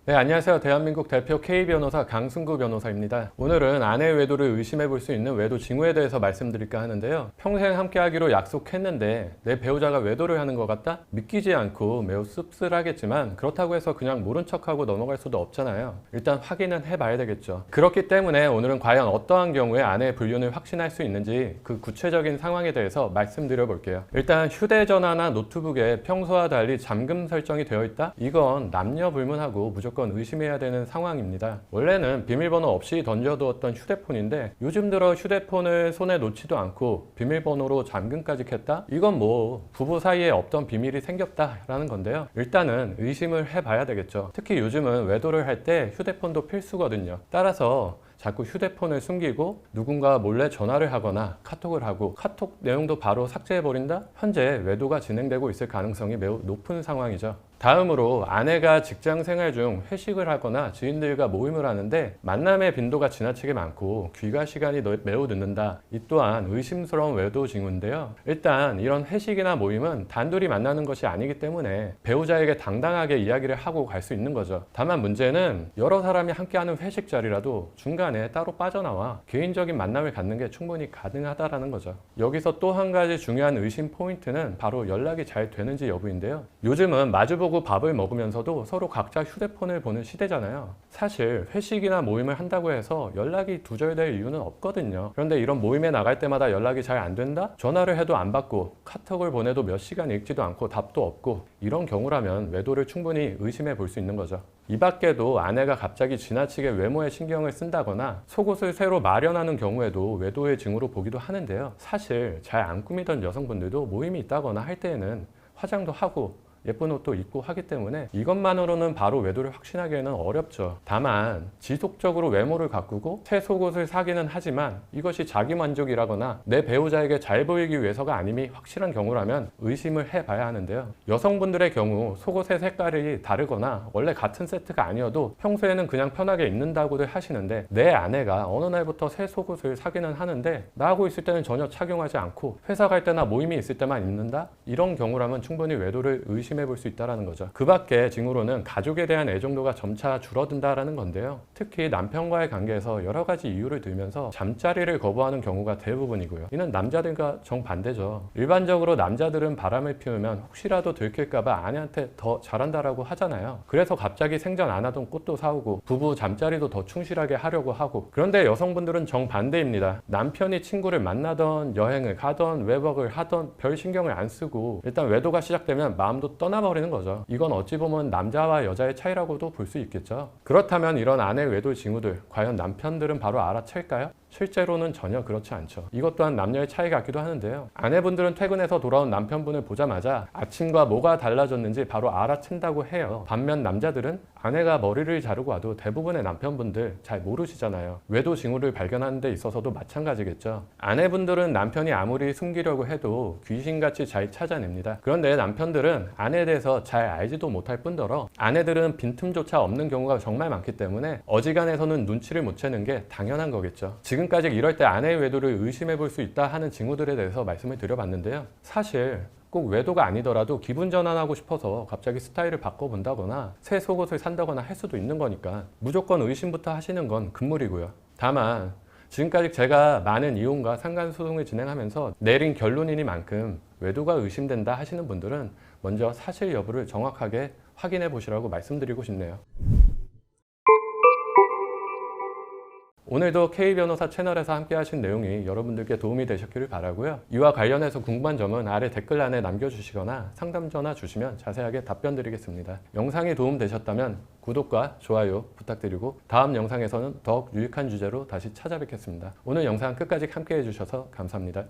네, 안녕하세요. 대한민국 대표 K변호사 강승구 변호사입니다. 오늘은 아내 외도를 의심해 볼 수 있는 외도 징후에 대해서 말씀드릴까 하는데요. 평생 함께 하기로 약속했는데 내 배우자가 외도를 하는 것 같다? 믿기지 않고 매우 씁쓸하겠지만 그렇다고 해서 그냥 모른 척하고 넘어갈 수도 없잖아요. 일단 확인은 해봐야 되겠죠. 그렇기 때문에 오늘은 과연 어떠한 경우에 아내의 불륜을 확신할 수 있는지 그 구체적인 상황에 대해서 말씀드려 볼게요. 일단 휴대전화나 노트북에 평소와 달리 잠금 설정이 되어 있다? 이건 남녀 불문하고 무조건 의심해야 되는 상황입니다. 원래는 비밀번호 없이 던져두었던 휴대폰인데 요즘 들어 휴대폰을 손에 놓지도 않고 비밀번호로 잠금까지 켰다? 이건 뭐 부부 사이에 없던 비밀이 생겼다라는 건데요. 일단은 의심을 해봐야 되겠죠. 특히 요즘은 외도를 할 때 휴대폰도 필수거든요. 따라서 자꾸 휴대폰을 숨기고 누군가 몰래 전화를 하거나 카톡을 하고 카톡 내용도 바로 삭제해버린다? 현재 외도가 진행되고 있을 가능성이 매우 높은 상황이죠. 다음으로 아내가 직장 생활 중 회식을 하거나 지인들과 모임을 하는데 만남의 빈도가 지나치게 많고 귀가 시간이 매우 늦는다. 이 또한 의심스러운 외도 징후인데요. 일단 이런 회식이나 모임은 단둘이 만나는 것이 아니기 때문에 배우자에게 당당하게 이야기를 하고 갈 수 있는 거죠. 다만 문제는 여러 사람이 함께하는 회식 자리라도 중간에 따로 빠져나와 개인적인 만남을 갖는 게 충분히 가능하다라는 거죠. 여기서 또 한 가지 중요한 의심 포인트는 바로 연락이 잘 되는지 여부인데요. 요즘은 마주보고 밥을 먹으면서도 서로 각자 휴대폰을 보는 시대잖아요. 사실 회식이나 모임을 한다고 해서 연락이 두절될 이유는 없거든요. 그런데 이런 모임에 나갈 때마다 연락이 잘 안 된다? 전화를 해도 안 받고 카톡을 보내도 몇 시간 읽지도 않고 답도 없고 이런 경우라면 외도를 충분히 의심해 볼 수 있는 거죠. 이 밖에도 아내가 갑자기 지나치게 외모에 신경을 쓴다거나 속옷을 새로 마련하는 경우에도 외도의 징후로 보기도 하는데요. 사실 잘 안 꾸미던 여성분들도 모임이 있다거나 할 때에는 화장도 하고 예쁜 옷도 입고 하기 때문에 이것만으로는 바로 외도를 확신하기에는 어렵죠. 다만 지속적으로 외모를 가꾸고 새 속옷을 사기는 하지만 이것이 자기 만족이라거나 내 배우자에게 잘 보이기 위해서가 아님이 확실한 경우라면 의심을 해봐야 하는데요. 여성분들의 경우 속옷의 색깔이 다르거나 원래 같은 세트가 아니어도 평소에는 그냥 편하게 입는다고들 하시는데 내 아내가 어느 날부터 새 속옷을 사기는 하는데 나하고 있을 때는 전혀 착용하지 않고 회사 갈 때나 모임이 있을 때만 입는다? 이런 경우라면 충분히 외도를 의심해 볼 수 있다는 거죠. 그 밖에 징후로는 가족에 대한 애정도가 점차 줄어든다라는 건데요. 특히 남편과의 관계에서 여러 가지 이유를 들면서 잠자리를 거부하는 경우가 대부분이고요. 이는 남자들과 정반대죠. 일반적으로 남자들은 바람을 피우면 혹시라도 들킬까봐 아내한테 더 잘한다라고 하잖아요. 그래서 갑자기 생전 안 하던 꽃도 사오고 부부 잠자리도 더 충실하게 하려고 하고, 그런데 여성분들은 정반대입니다. 남편이 친구를 만나던 여행을 가던 외박을 하던 별 신경을 안 쓰고 일단 외도가 시작되면 마음도 떠나버리는 거죠. 이건 어찌 보면 남자와 여자의 차이라고도 볼 수 있겠죠. 그렇다면 이런 아내 외도 징후들 과연 남편들은 바로 알아챌까요? 실제로는 전혀 그렇지 않죠. 이것 또한 남녀의 차이 같기도 하는데요. 아내분들은 퇴근해서 돌아온 남편분을 보자마자 아침과 뭐가 달라졌는지 바로 알아챈다고 해요. 반면 남자들은 아내가 머리를 자르고 와도 대부분의 남편분들 잘 모르시잖아요. 외도 징후를 발견하는 데 있어서도 마찬가지겠죠. 아내분들은 남편이 아무리 숨기려고 해도 귀신같이 잘 찾아냅니다. 그런데 남편들은 아내에 대해서 잘 알지도 못할 뿐더러 아내들은 빈틈조차 없는 경우가 정말 많기 때문에 어지간해서는 눈치를 못 채는 게 당연한 거겠죠. 지금까지 이럴 때 아내의 외도를 의심해 볼 수 있다 하는 징후들에 대해서 말씀을 드려봤는데요. 사실 꼭 외도가 아니더라도 기분 전환하고 싶어서 갑자기 스타일을 바꿔본다거나 새 속옷을 산다거나 할 수도 있는 거니까 무조건 의심부터 하시는 건 금물이고요. 다만 지금까지 제가 많은 이혼과 상간소송을 진행하면서 내린 결론이니만큼 외도가 의심된다 하시는 분들은 먼저 사실 여부를 정확하게 확인해 보시라고 말씀드리고 싶네요. 오늘도 K변호사 채널에서 함께 하신 내용이 여러분들께 도움이 되셨기를 바라고요. 이와 관련해서 궁금한 점은 아래 댓글란에 남겨주시거나 상담 전화 주시면 자세하게 답변 드리겠습니다. 영상이 도움되셨다면 구독과 좋아요 부탁드리고 다음 영상에서는 더욱 유익한 주제로 다시 찾아뵙겠습니다. 오늘 영상 끝까지 함께 해주셔서 감사합니다.